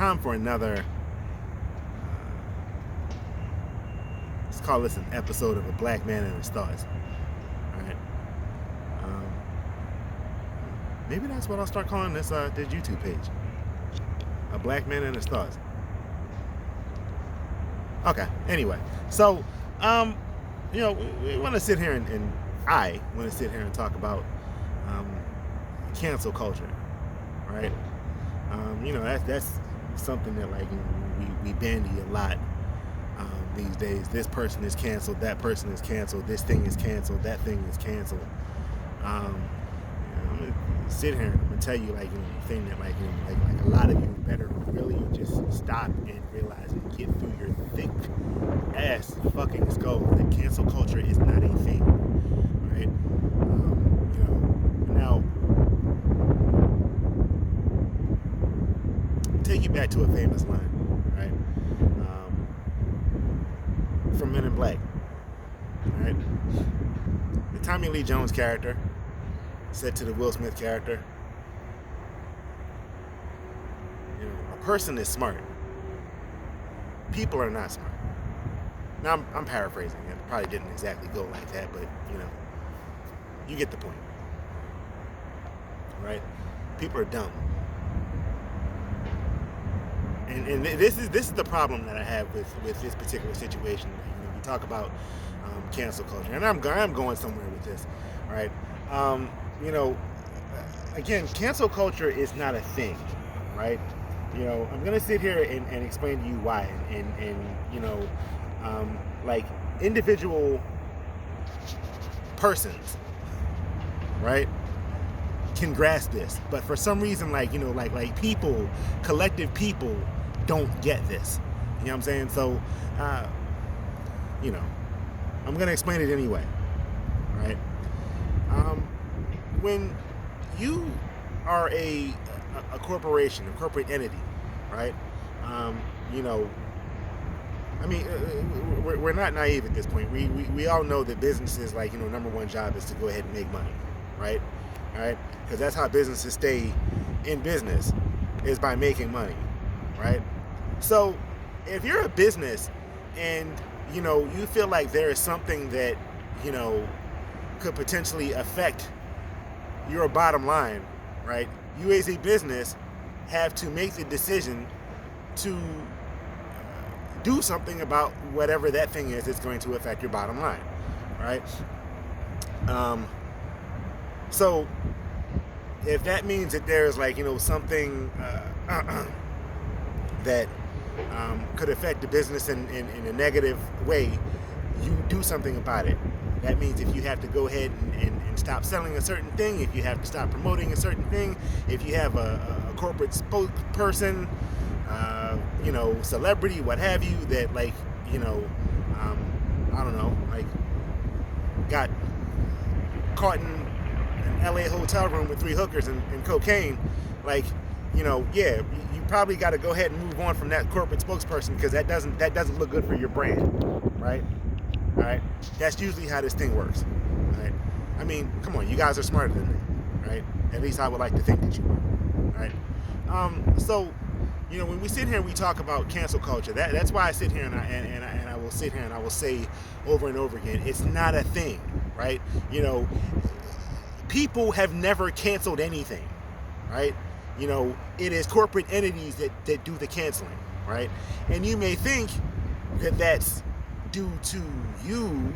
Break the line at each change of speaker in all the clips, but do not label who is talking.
time for another, let's call this an episode of A Black Man and His Thoughts. Alright. Maybe that's what I'll start calling this YouTube page. A Black Man and His Thoughts. Okay, anyway. So, we want to sit here and I want to sit here and talk about cancel culture, right? That's something that we bandy a lot these days. This person is canceled, that person is canceled, this thing is canceled, that thing is canceled. I'm gonna sit here and I'm gonna tell you the thing that a lot of you better really just stop and realize and get through your thick ass fucking skull that cancel culture is not a thing, right? Now take you back to a famous line, right? From Men in Black, right? The Tommy Lee Jones character said to the Will Smith character, a person is smart. People are not smart. Now I'm paraphrasing. It probably didn't exactly go like that, but you get the point, right? People are dumb. And this is the problem that I have with this particular situation. We talk about cancel culture, and I'm going somewhere with this, right? Again, cancel culture is not a thing, right? I'm gonna sit here and explain to you why, and individual persons, right, can grasp this, but for some reason, people, collective people, don't get this. You know what I'm saying? So, I'm gonna explain it anyway, right? When you are a corporation, a corporate entity, right? We're not naive at this point. We all know that businesses, number one job is to go ahead and make money, right? All right, because that's how businesses stay in business, is by making money, right? So if you're a business and you feel like there is something that could potentially affect your bottom line, right? You as a business have to make the decision to do something about whatever that thing is that's going to affect your bottom line, right? So if that means that there's something that could affect the business in a negative way, you do something about it. That means if you have to go ahead and stop selling a certain thing, if you have to stop promoting a certain thing, if you have a corporate spokesperson, celebrity, what have you, that got caught in an LA hotel room with 3 hookers and cocaine, you probably got to go ahead and move on from that corporate spokesperson, because that doesn't look good for your brand, right? All right, that's usually how this thing works, right? I mean, come on, you guys are smarter than me, right? At least I would like to think that you are, right? So, when we sit here and we talk about cancel culture, that's why I sit here and I will sit here and I will say over and over again, it's not a thing, right? People have never canceled anything, right? It is corporate entities that do the canceling, right? And you may think that that's due to you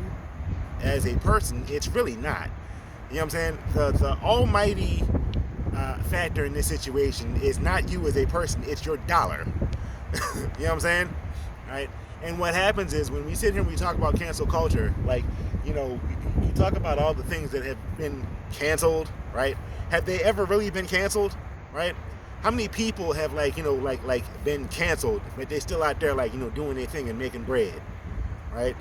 as a person. It's really not. You know what I'm saying? The almighty factor in this situation is not you as a person, it's your dollar. You know what I'm saying? Right? And what happens is, when we sit here and we talk about cancel culture, you talk about all the things that have been canceled, right? Have they ever really been canceled, right? How many people have been canceled, but they're still out there doing their thing and making bread, right?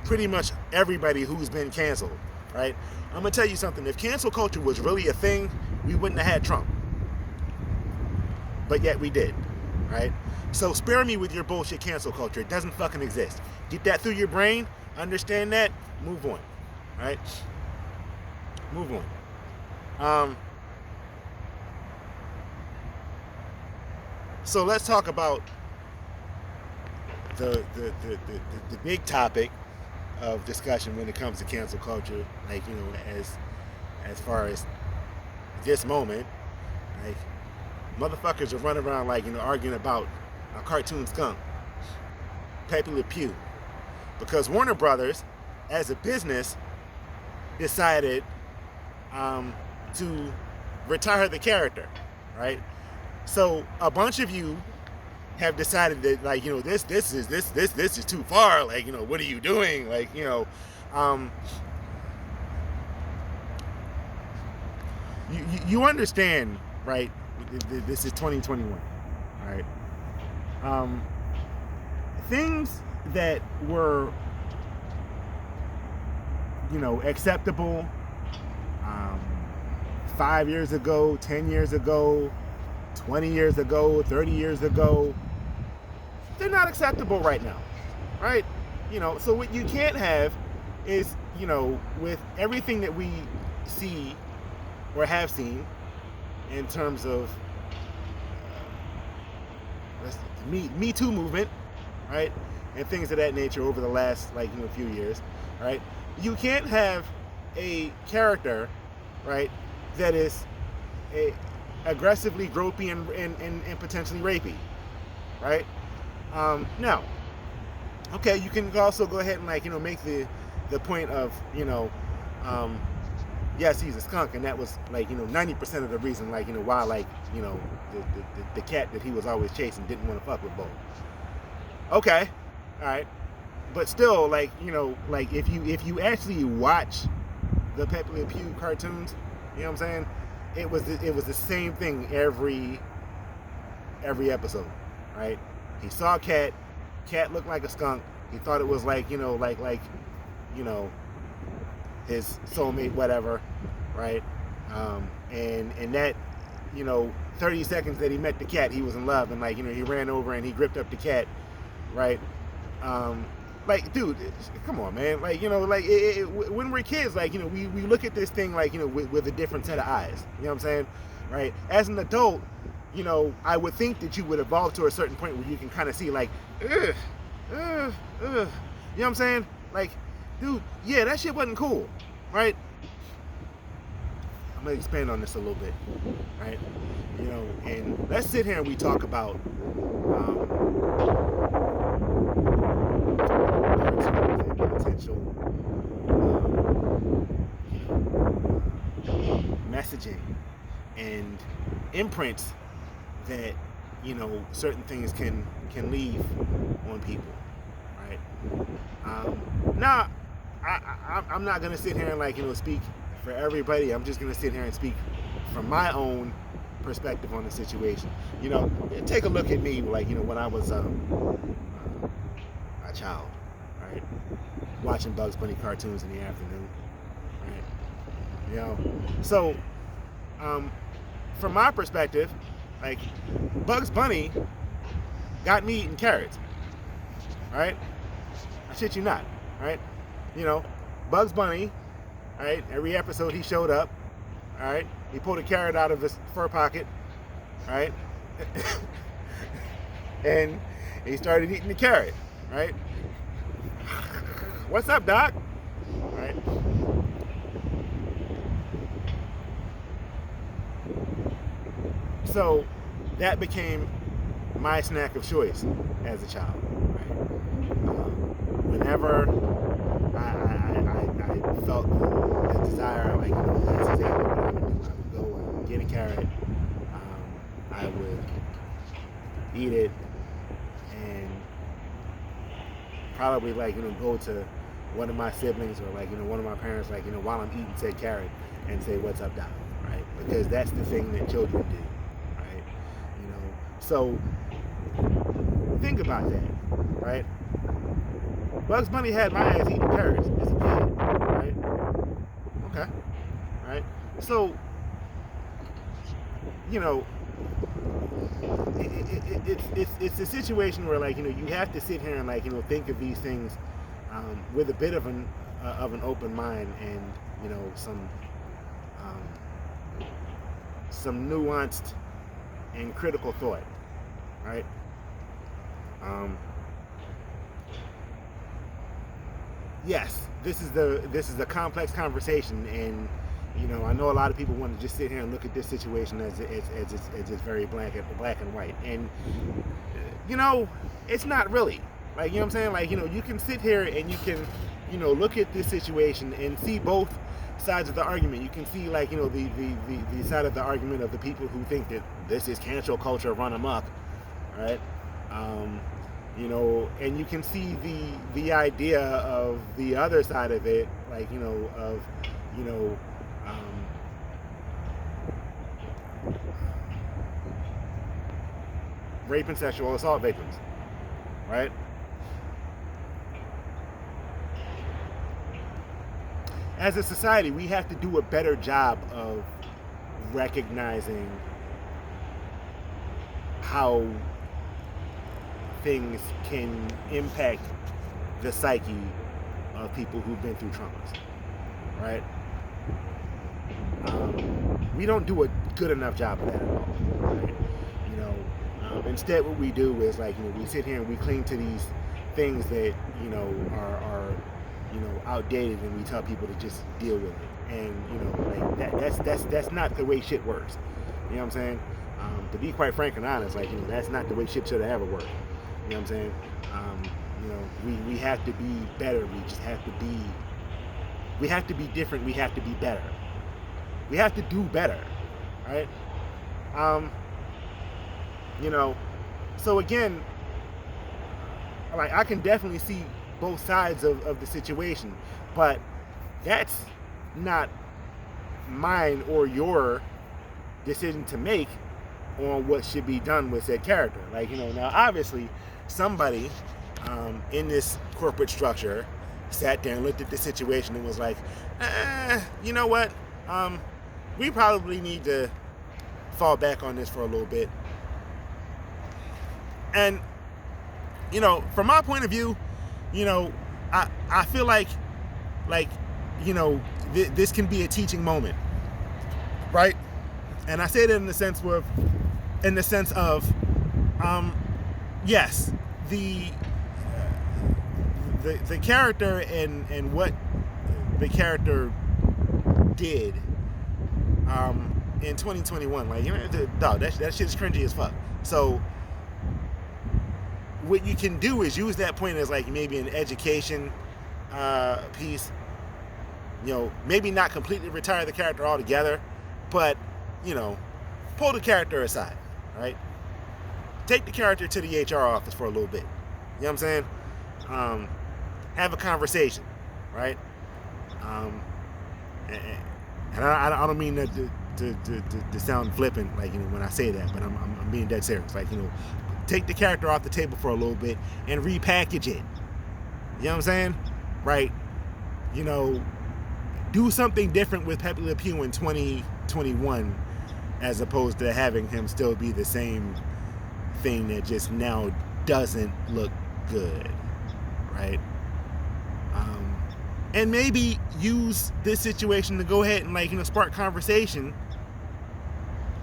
Pretty much everybody who's been canceled, right? I'm gonna tell you something. If cancel culture was really a thing, we wouldn't have had Trump. But yet we did, right? So spare me with your bullshit cancel culture. It doesn't fucking exist. Get that through your brain, understand that, move on, right? Move on. So let's talk about the big topic of discussion when it comes to cancel culture. Like, as far as this moment, like, motherfuckers are running around like, arguing about a cartoon skunk, Pepe Lepew, because Warner Brothers, as a business, decided to retire the character, right? So a bunch of you have decided that, like, this is too far. Like, what are you doing? Like, you understand, right? This is 2021, right? Things that were, acceptable 5 years ago, 10 years ago, 20 years ago, 30 years ago, they're not acceptable right now, right? So what you can't have is, with everything that we see or have seen in terms of Me Too movement, right? And things of that nature over the last, few years, right? You can't have a character, right, that is aggressively gropey and potentially rapey, right? Now, okay, you can also go ahead and make the point of, yes, he's a skunk, and that was 90% of the reason why the cat that he was always chasing didn't want to fuck with Bo. Okay, all right, but still, if you actually watch the Pepe Le Pew cartoons, you know what I'm saying? It was the same thing every episode, right? He saw a cat looked like a skunk. He thought it was his soulmate, whatever, right? And that 30 seconds that he met the cat, he was in love, and he ran over and he gripped up the cat, right? Dude, come on, man. When we're kids, we look at this thing with a different set of eyes. You know what I'm saying? Right? As an adult, I would think that you would evolve to a certain point where you can kind of see ugh. You know what I'm saying? Dude, yeah, that shit wasn't cool, right? I'm gonna expand on this a little bit, right? And let's sit here and we talk about potential messaging and imprints that certain things can leave on people, right? Now, I'm not gonna sit here and speak for everybody. I'm just gonna sit here and speak from my own perspective on the situation. Take a look at me, when I was a child, right? Watching Bugs Bunny cartoons in the afternoon, right? So from my perspective, Bugs Bunny got me eating carrots, right? I shit you not, right? Bugs Bunny, right? Every episode he showed up, all right? He pulled a carrot out of his fur pocket, right? And he started eating the carrot, right? What's up, Doc? Right? So that became my snack of choice as a child, right? Whenever I felt the desire, that's exactly what I would do. I would go and get a carrot, I would eat it, and probably go to one of my siblings or one of my parents while I'm eating said carrot and say, "What's up, Doc?" Right? Because that's the thing that children do, right? So think about that, right? Bugs Bunny had my ass eating carrots as a kid, right? Okay, right? So it's a situation where you have to sit here and think of these things with a bit of an open mind and some nuanced and critical thought, right? Yes, this is a complex conversation, and I know a lot of people want to just sit here and look at this situation as it's very black and white, and it's not really. Like, you know what I'm saying? Like, you can sit here and you can, look at this situation and see both sides of the argument. You can see, like, the side of the argument of the people who think that this is cancel culture run amok, right? And you can see the idea of the other side of it, like, rape and sexual assault victims, right? As a society, we have to do a better job of recognizing how things can impact the psyche of people who've been through traumas, right? We don't do a good enough job of that at all, right? Instead, what we do is, like, we sit here and we cling to these things that are outdated, and we tell people to just deal with it, and that's not the way shit works. You know what I'm saying? To be quite frank and honest, like, that's not the way shit should have ever worked. You know what I'm saying? We have to be better. We just have to be. We have to be different. We have to be better. We have to do better, right? So again, like, I can definitely see both sides of the situation, but that's not mine or your decision to make on what should be done with said character. Like, now obviously somebody in this corporate structure sat there and looked at the situation and was like, you know what, we probably need to fall back on this for a little bit. And from my point of view, I feel like this can be a teaching moment, right? And I say that in the sense of yes, the character and what the character did in 2021, like, dog, that shit's cringy as fuck. So what you can do is use that point as, like, maybe an education piece. Maybe not completely retire the character altogether, but pull the character aside, right? Take the character to the HR office for a little bit. You know what I'm saying? Have a conversation, right? And I don't mean that to sound flippant, like, when I say that, but I'm being dead serious. Like, take the character off the table for a little bit and repackage it. You know what I'm saying? Right? Do something different with Pepe Lepew in 2021 as opposed to having him still be the same thing that just now doesn't look good, right? And maybe use this situation to go ahead and, like, spark conversation,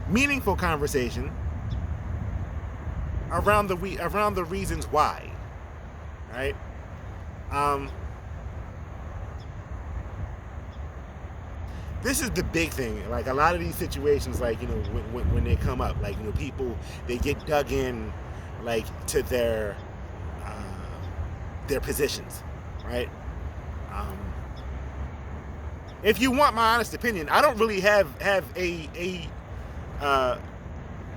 meaningful conversation around the reasons why, right? This is the big thing. Like, a lot of these situations, like, when they come up, like, people, they get dug in, like, to their positions, right? If you want my honest opinion, I don't really have a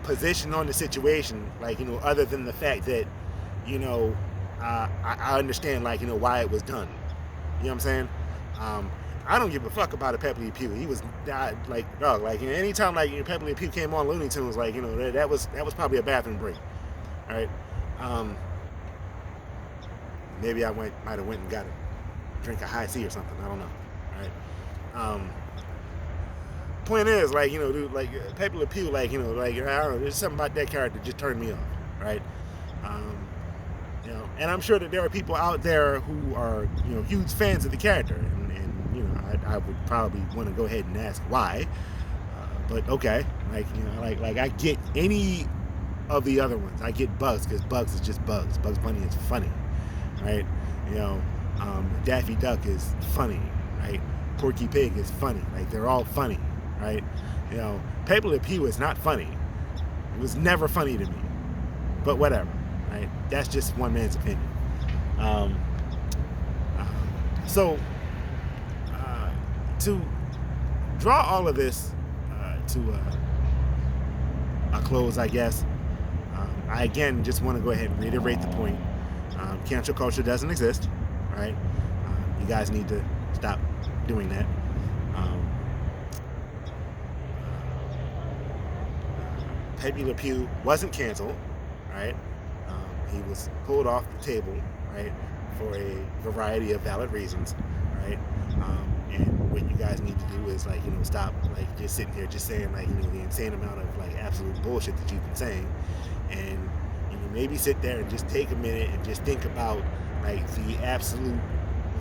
position on the situation, like, other than the fact that, I understand, like, why it was done. You know what I'm saying? I don't give a fuck about a Pepe Lepew. He was like, dog, like, anytime, like, Pepe Lepew came on Looney Tunes, like, that was probably a bathroom break. All right. Maybe I might have went and got a drink of high C or something. I don't know. All right. Point is, like, dude, like, Pepe Lepew, like, like, I don't know, there's something about that character that just turned me off, right? And I'm sure that there are people out there who are, huge fans of the character, and I would probably want to go ahead and ask why, but okay, like, like, I get any of the other ones. I get Bugs because Bugs is just Bugs. Bugs Bunny is funny, right? You know, Daffy Duck is funny, right? Porky Pig is funny. Like, they're all funny, right? You know, Pepe Lepew is not funny. It was never funny to me. But whatever, right? That's just one man's opinion. So, to draw all of this to a close, I guess, I again just want to go ahead and reiterate the point. Cancel culture doesn't exist, right? You guys need to stop doing that. Pepe Lepew wasn't canceled, right? He was pulled off the table, right, for a variety of valid reasons, right? And what you guys need to do is, like, you know, stop, like, just sitting here just saying, like, you know, the insane amount of, like, absolute bullshit that you've been saying, and, you know, maybe sit there and just take a minute and just think about, like, the absolute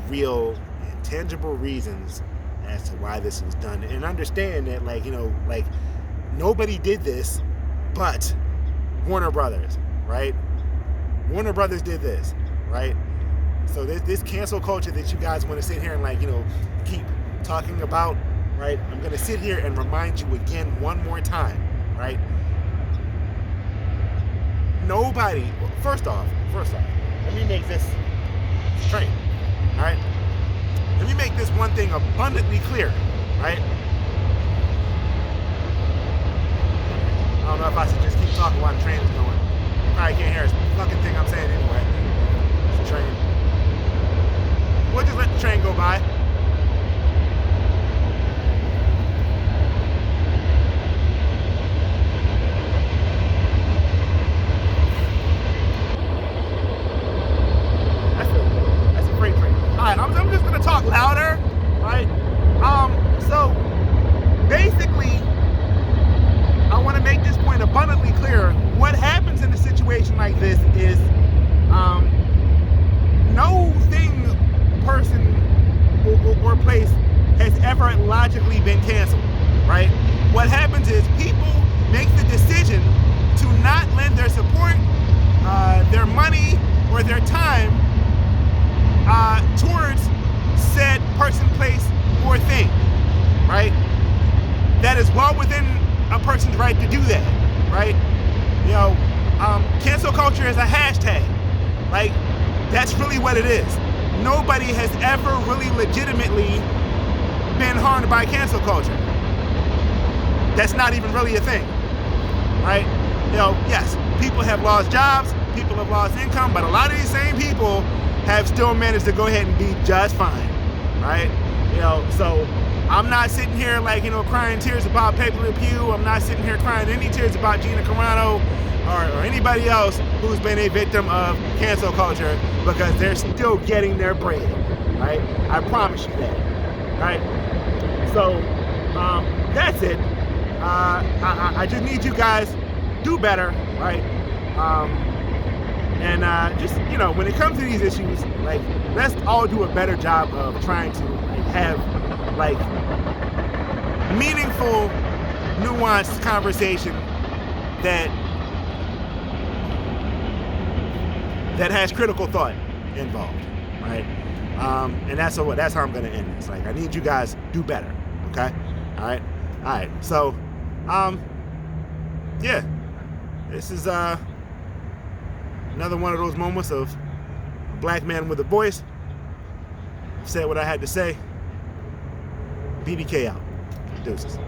real and tangible reasons as to why this was done, and understand that, like, you know, like, nobody did this but Warner Brothers, right? Warner Brothers did this, right? So this cancel culture that you guys want to sit here and, like, you know, keep talking about, right? I'm going to sit here and remind you again one more time, right? Nobody, first off, let me make this straight, all right? Let me make this one thing abundantly clear, right? I don't know if I should just keep talking while the train is going. You probably can't hear a fucking thing I'm saying anyway. It's a train. We'll just let the train go by. That's a freight train. Alright, I'm just gonna talk louder. Alright. So basically, I want to make this point abundantly clear. What happens in a situation like this is no thing, person, or place has ever logically been canceled, right? What happens is people make the decision to not lend their support, their money, or their time towards said person, place, or thing, right? That is well within a person's right to do that, right? You know, cancel culture is a hashtag. Like, that's really what it is. Nobody has ever really legitimately been harmed by cancel culture. That's not even really a thing, right? You know, yes, people have lost jobs, people have lost income, but a lot of these same people have still managed to go ahead and be just fine, right? You know, so I'm not sitting here, like, you know, crying tears about Pepe Lepew. I'm not sitting here crying any tears about Gina Carano or anybody else who's been a victim of cancel culture, because they're still getting their bread, right? I promise you that, right? So that's it. I just need you guys do better, right? And just, you know, when it comes to these issues, like, let's all do a better job of trying to, like, have, like, meaningful, nuanced conversation that has critical thought involved, right? And that's how I'm gonna end this. Like, I need you guys to do better, okay? All right. So, yeah, this is another one of those moments of a black man with a voice. I've said what I had to say. BDK out. Deuces.